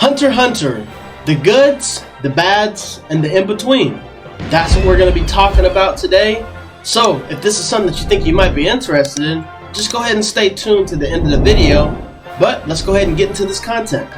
Hunter x Hunter, the goods, the bads, and the in-between. That's what we're going to be talking about today. So, if this is something that you think you might be interested in, just go ahead and stay tuned to the end of the video. But let's go ahead and get into this content.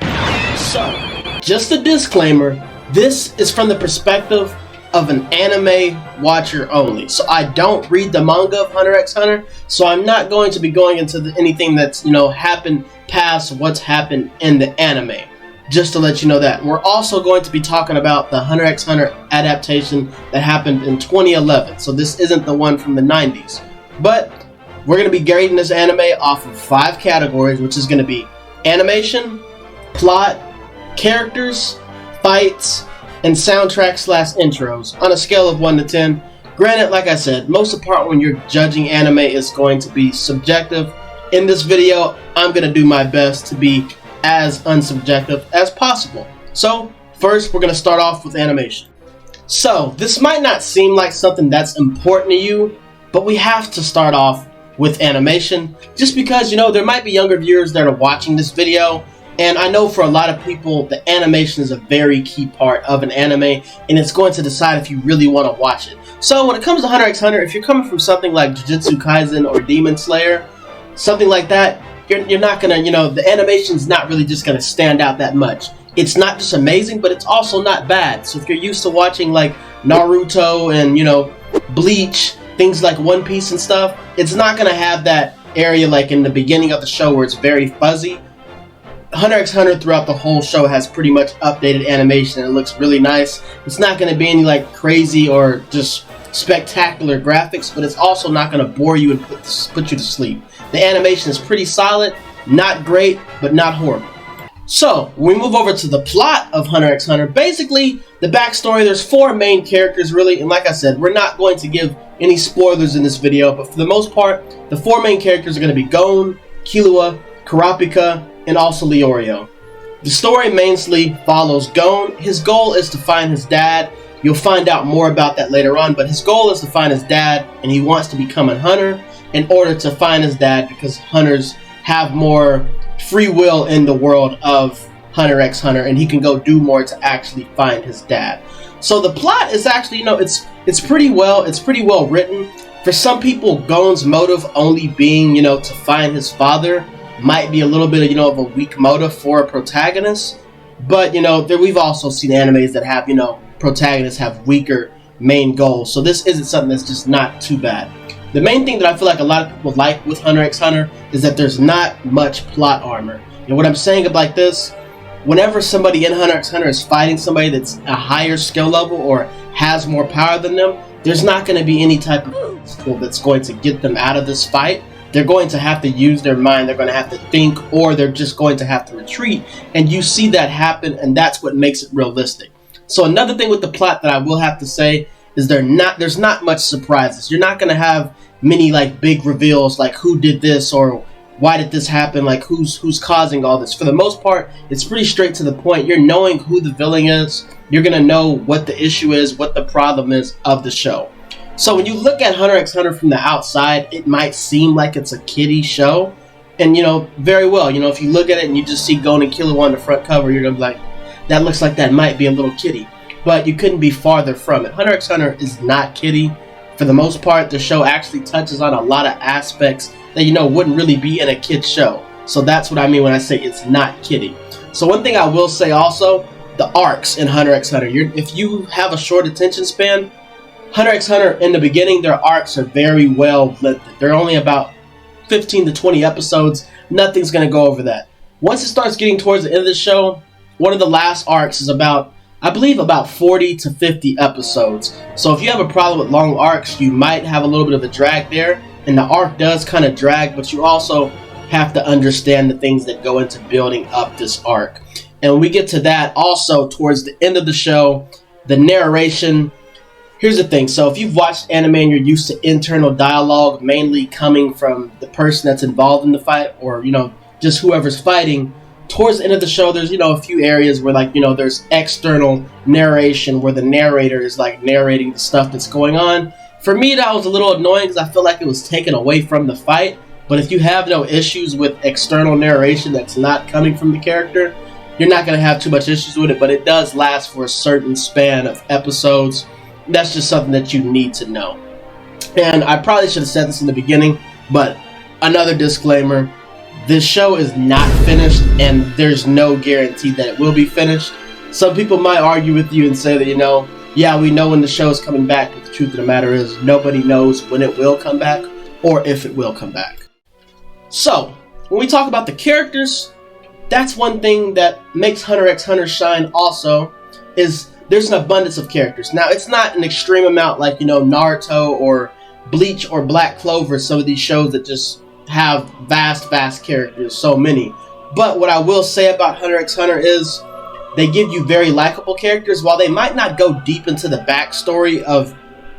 So, just a disclaimer, this is from the perspective of an anime watcher only. So I don't read the manga of Hunter x Hunter, so I'm not going to be going into anything that's, happened past what's happened in the anime. Just to let you know that. We're also going to be talking about the Hunter x Hunter adaptation that happened in 2011. So this isn't the one from the 90s. But we're going to be grading this anime off of 5 categories, which is going to be animation, plot, characters, fights, and soundtrack/intros on a scale of 1 to 10. Granted, like I said, most of the part when you're judging anime is going to be subjective. In this video, I'm going to do my best to be as unsubjective as possible. So, first we're going to start off with animation. So, this might not seem like something that's important to you, but we have to start off with animation, just because, there might be younger viewers that are watching this video, and I know for a lot of people, the animation is a very key part of an anime, and it's going to decide if you really want to watch it. So when it comes to Hunter x Hunter, if you're coming from something like Jujutsu Kaisen or Demon Slayer, something like that, you're not gonna, the animation's not really just gonna stand out that much. It's not just amazing, but it's also not bad. So if you're used to watching like Naruto and, Bleach, things like One Piece and stuff, it's not gonna have that area like in the beginning of the show where it's very fuzzy. Hunter x Hunter throughout the whole show has pretty much updated animation and it looks really nice. It's not going to be any like crazy or just spectacular graphics, but it's also not going to bore you and put you to sleep. The animation is pretty solid, not great, but not horrible. So, when we move over to the plot of Hunter x Hunter, basically, the backstory, there's 4 main characters really, and like I said, we're not going to give any spoilers in this video, but for the most part, the 4 main characters are going to be Gon, Killua, Kurapika, and also Leorio. The story mainly follows Gon. His goal is to find his dad. You'll find out more about that later on, but his goal is to find his dad, and he wants to become a hunter in order to find his dad because hunters have more free will in the world of Hunter x Hunter, and he can go do more to actually find his dad. So the plot is actually, it's pretty well written. For some people, Gon's motive only being, to find his father might be a little bit of a weak motive for a protagonist, but we've also seen animes that have protagonists have weaker main goals, so this isn't something that's just not too bad. The main thing that I feel like a lot of people like with Hunter x Hunter is that there's not much plot armor. And what I'm saying about this, whenever somebody in Hunter x Hunter is fighting somebody that's a higher skill level or has more power than them, there's not going to be any type of tool that's going to get them out of this fight. They're going to have to use their mind, they're going to have to think, or they're just going to have to retreat. And you see that happen, and that's what makes it realistic. So another thing with the plot that I will have to say is there's not much surprises. You're not going to have many like big reveals like who did this or why did this happen, like who's causing all this. For the most part, it's pretty straight to the point. You're knowing who the villain is. You're going to know what the issue is, what the problem is of the show. So when you look at Hunter x Hunter from the outside, it might seem like it's a kiddie show. And, very well, if you look at it and you just see Gon and Killua on the front cover, you're going to be like, that looks like that might be a little kiddie. But you couldn't be farther from it. Hunter x Hunter is not kiddie. For the most part, the show actually touches on a lot of aspects that, wouldn't really be in a kid's show. So that's what I mean when I say it's not kiddie. So one thing I will say also, the arcs in Hunter x Hunter. If you have a short attention span, Hunter x Hunter, in the beginning, their arcs are very well lit. They're only about 15 to 20 episodes. Nothing's going to go over that. Once it starts getting towards the end of the show, one of the last arcs is about 40 to 50 episodes. So if you have a problem with long arcs, you might have a little bit of a drag there. And the arc does kind of drag, but you also have to understand the things that go into building up this arc. And when we get to that, also towards the end of the show, the narration. Here's the thing, so if you've watched anime and you're used to internal dialogue mainly coming from the person that's involved in the fight or, just whoever's fighting, towards the end of the show, there's, a few areas where, there's external narration where the narrator is, narrating the stuff that's going on. For me, that was a little annoying because I feel like it was taken away from the fight. But if you have no issues with external narration that's not coming from the character, you're not going to have too much issues with it, but it does last for a certain span of episodes. That's just something that you need to know. And I probably should have said this in the beginning, but another disclaimer, this show is not finished, and there's no guarantee that it will be finished. Some people might argue with you and say that, yeah, we know when the show is coming back, but the truth of the matter is nobody knows when it will come back or if it will come back. So, when we talk about the characters, that's one thing that makes Hunter x Hunter shine also, is there's an abundance of characters. Now, it's not an extreme amount like, Naruto or Bleach or Black Clover, some of these shows that just have vast characters, so many. But what I will say about Hunter x Hunter is they give you very likable characters. While they might not go deep into the backstory of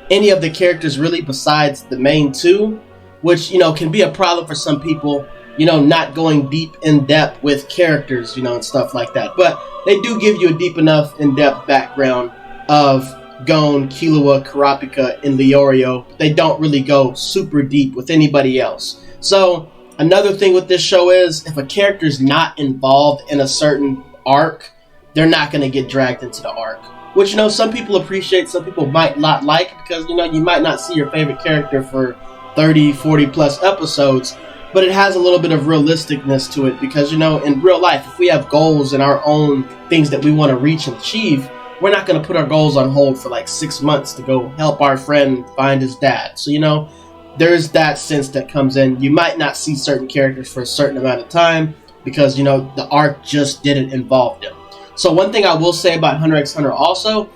any of the characters really besides the main two, which, can be a problem for some people, not going deep in depth with characters, and stuff like that. But they do give you a deep enough in-depth background of Gon, Killua, Kurapika, and Leorio. They don't really go super deep with anybody else. So another thing with this show is if a character's not involved in a certain arc, they're not going to get dragged into the arc. Which, some people appreciate, some people might not like, because, you might not see your favorite character for 30, 40 plus episodes, but it has a little bit of realisticness to it because, in real life, if we have goals and our own things that we want to reach and achieve, we're not going to put our goals on hold for like 6 months to go help our friend find his dad. So, there's that sense that comes in. You might not see certain characters for a certain amount of time because, the arc just didn't involve them. So one thing I will say about Hunter x Hunter also,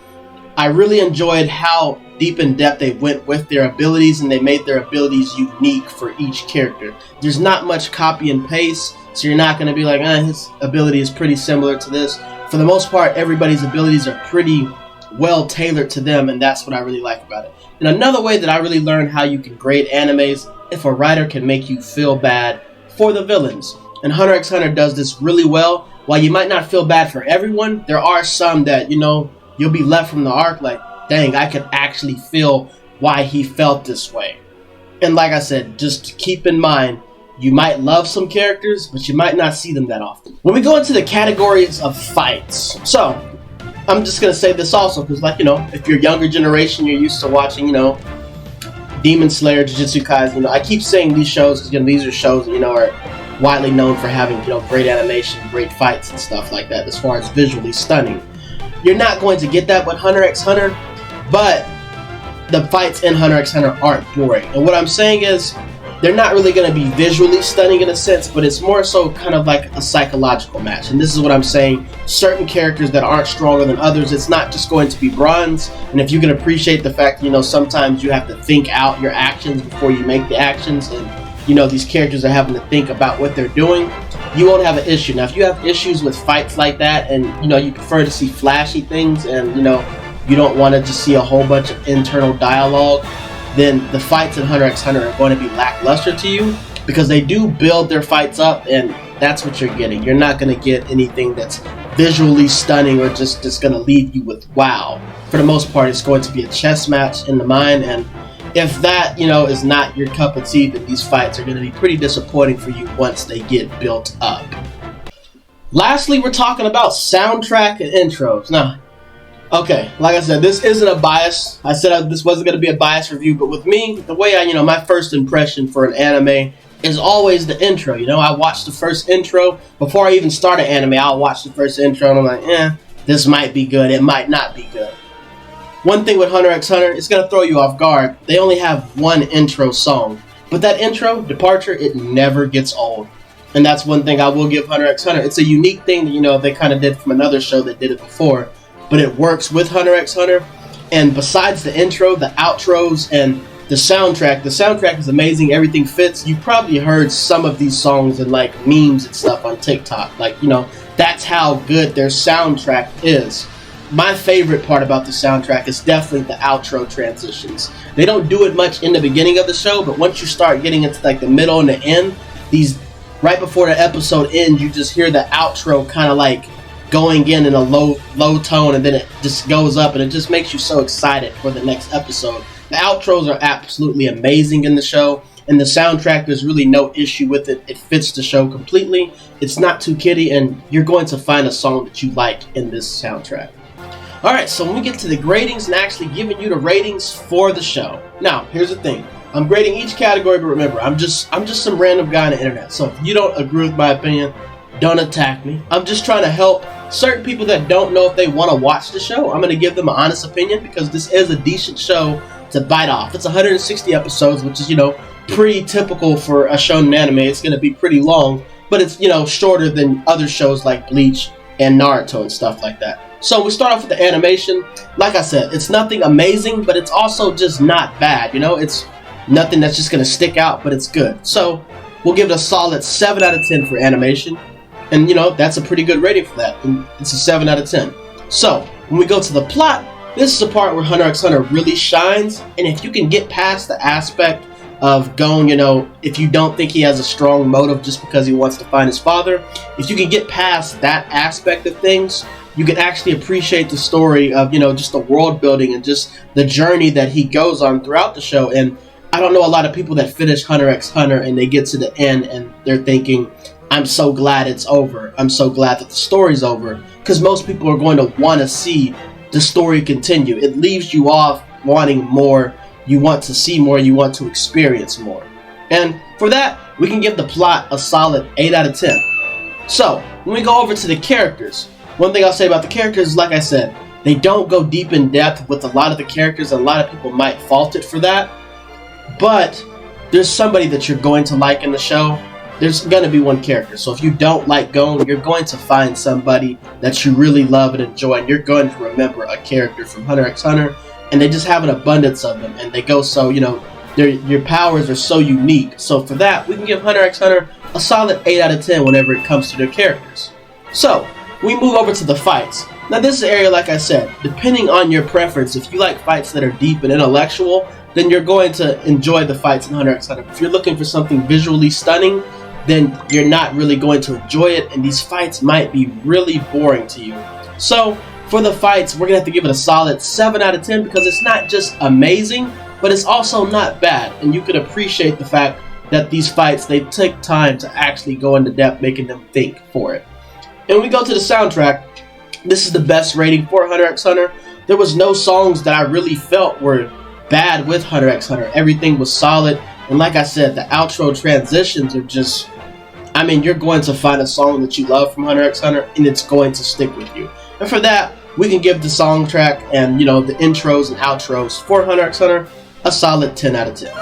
I really enjoyed how deep in depth they went with their abilities, and they made their abilities unique for each character. There's not much copy and paste, so you're not going to be like, his ability is pretty similar to this. For the most part, everybody's abilities are pretty well tailored to them, and that's what I really like about it. And another way that I really learned how you can grade animes, if a writer can make you feel bad for the villains. And Hunter x Hunter does this really well. While you might not feel bad for everyone, there are some that, you'll be left from the arc like, dang, I could actually feel why he felt this way. And like I said, just keep in mind, you might love some characters, but you might not see them that often. When we go into the categories of fights, so I'm just going to say this also, because if you're a younger generation, you're used to watching, Demon Slayer, Jujutsu Kaisen, I keep saying these shows because, these are shows that, are widely known for having, great animation, great fights and stuff like that, as far as visually stunning. You're not going to get that with Hunter x Hunter, but the fights in Hunter x Hunter aren't boring. And what I'm saying is, they're not really going to be visually stunning in a sense, but it's more so kind of like a psychological match. And this is what I'm saying, certain characters that aren't stronger than others, it's not just going to be bronze. And if you can appreciate the fact that, sometimes you have to think out your actions before you make the actions, and these characters are having to think about what they're doing, you won't have an issue. Now, if you have issues with fights like that, and, you prefer to see flashy things, and, you don't want to just see a whole bunch of internal dialogue, then the fights in Hunter x Hunter are going to be lackluster to you, because they do build their fights up, and that's what you're getting. You're not going to get anything that's visually stunning or just going to leave you with wow. For the most part, it's going to be a chess match in the mind, and if that, is not your cup of tea, then these fights are going to be pretty disappointing for you once they get built up. Lastly, we're talking about soundtrack and intros. Now, okay, like I said, this isn't a bias. I said this wasn't going to be a biased review, but with me, the way my first impression for an anime is always the intro. I watch the first intro. Before I even start an anime, I'll watch the first intro, and I'm like, this might be good, it might not be good. One thing with Hunter x Hunter, it's going to throw you off guard. They only have one intro song. But that intro, Departure, it never gets old. And that's one thing I will give Hunter x Hunter. It's a unique thing that, they kind of did from another show that did it before. But it works with Hunter x Hunter. And besides the intro, the outros, and the soundtrack is amazing. Everything fits. You probably heard some of these songs in like memes and stuff on TikTok. Like, that's how good their soundtrack is. My favorite part about the soundtrack is definitely the outro transitions. They don't do it much in the beginning of the show, but once you start getting into like the middle and the end, these right before the episode ends, you just hear the outro kind of like going in a low tone, and then it just goes up, and it just makes you so excited for the next episode. The outros are absolutely amazing in the show. and the soundtrack, there's really no issue with it. It fits the show completely. It's not too kiddie, and you're going to find a song that you like in this soundtrack. Alright, so when we get to the gradings and actually giving you the ratings for the show. Now, here's the thing. I'm grading each category, but remember, I'm just some random guy on the internet. So if you don't agree with my opinion, don't attack me. I'm just trying to help certain people that don't know if they want to watch the show. I'm going to give them an honest opinion because this is a decent show to bite off. It's 160 episodes, which is, pretty typical for a shonen anime. It's going to be pretty long, but it's, shorter than other shows like Bleach and Naruto and stuff like that. So we start off with the animation. Like I said, it's nothing amazing, but it's also just not bad. It's nothing that's just going to stick out, but it's good. So we'll give it a solid 7 out of 10 for animation. And, that's a pretty good rating for that. And it's a 7 out of 10. So when we go to the plot, this is the part where Hunter x Hunter really shines. And if you can get past the aspect of Gon, if you don't think he has a strong motive just because he wants to find his father, if you can get past that aspect of things, you can actually appreciate the story of, just the world building and just the journey that he goes on throughout the show. And I don't know a lot of people that finish Hunter x Hunter and they get to the end and they're thinking, I'm so glad it's over. I'm so glad that the story's over. Because most people are going to want to see the story continue. It leaves you off wanting more. You want to see more. You want to experience more. And for that, we can give the plot a solid 8 out of 10. So, when we go over to the characters, one thing I'll say about the characters is, like I said, they don't go deep in depth with a lot of the characters, and a lot of people might fault it for that. But there's somebody that you're going to like in the show. There's going to be one character. So if you don't like Gon, you're going to find somebody that you really love and enjoy, and you're going to remember a character from Hunter x Hunter, and they just have an abundance of them, and they go so, your powers are so unique. So for that, we can give Hunter x Hunter a solid 8 out of 10 whenever it comes to their characters. So, we move over to the fights. Now this is an area, like I said, depending on your preference, if you like fights that are deep and intellectual, then you're going to enjoy the fights in Hunter x Hunter. If you're looking for something visually stunning, then you're not really going to enjoy it, and these fights might be really boring to you. So, for the fights, we're going to have to give it a solid 7 out of 10 because it's not just amazing, but it's also not bad, and you can appreciate the fact that these fights, they take time to actually go into depth, making them think for it. And when we go to the soundtrack, this is the best rating for Hunter x Hunter. There was no songs that I really felt were bad with Hunter x Hunter. Everything was solid, and like I said, the outro transitions are just, you're going to find a song that you love from Hunter x Hunter, and it's going to stick with you. And for that, we can give the soundtrack and, the intros and outros for Hunter x Hunter a solid 10 out of 10.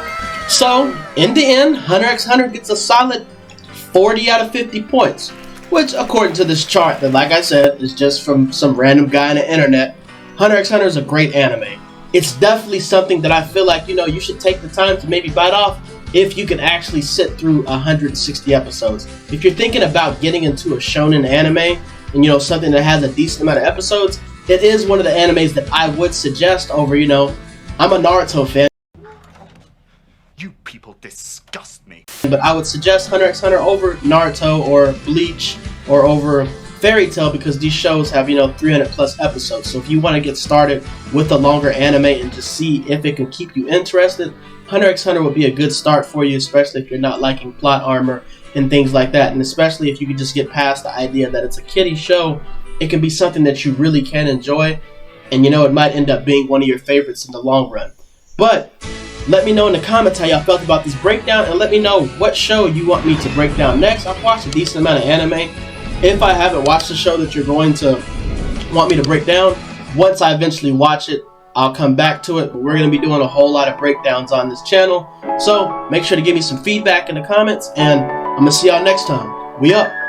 So, in the end, Hunter x Hunter gets a solid 40 out of 50 points, which, according to this chart that, like I said, is just from some random guy on the internet, Hunter x Hunter is a great anime. It's definitely something that I feel like, you should take the time to maybe bite off if you can actually sit through 160 episodes. If you're thinking about getting into a shonen anime, and, something that has a decent amount of episodes, it is one of the animes that I would suggest over, I'm a Naruto fan. You people disgust me. But I would suggest Hunter x Hunter over Naruto or Bleach or over Fairy Tail because these shows have, 300 plus episodes. So if you want to get started with a longer anime and just see if it can keep you interested, Hunter x Hunter would be a good start for you, especially if you're not liking plot armor and things like that. And especially if you could just get past the idea that it's a kiddie show, it can be something that you really can enjoy. And, it might end up being one of your favorites in the long run. But let me know in the comments how y'all felt about this breakdown, and let me know what show you want me to break down next. I've watched a decent amount of anime. If I haven't watched the show that you're going to want me to break down, once I eventually watch it, I'll come back to it. But we're going to be doing a whole lot of breakdowns on this channel. So make sure to give me some feedback in the comments, and I'm going to see y'all next time. We up.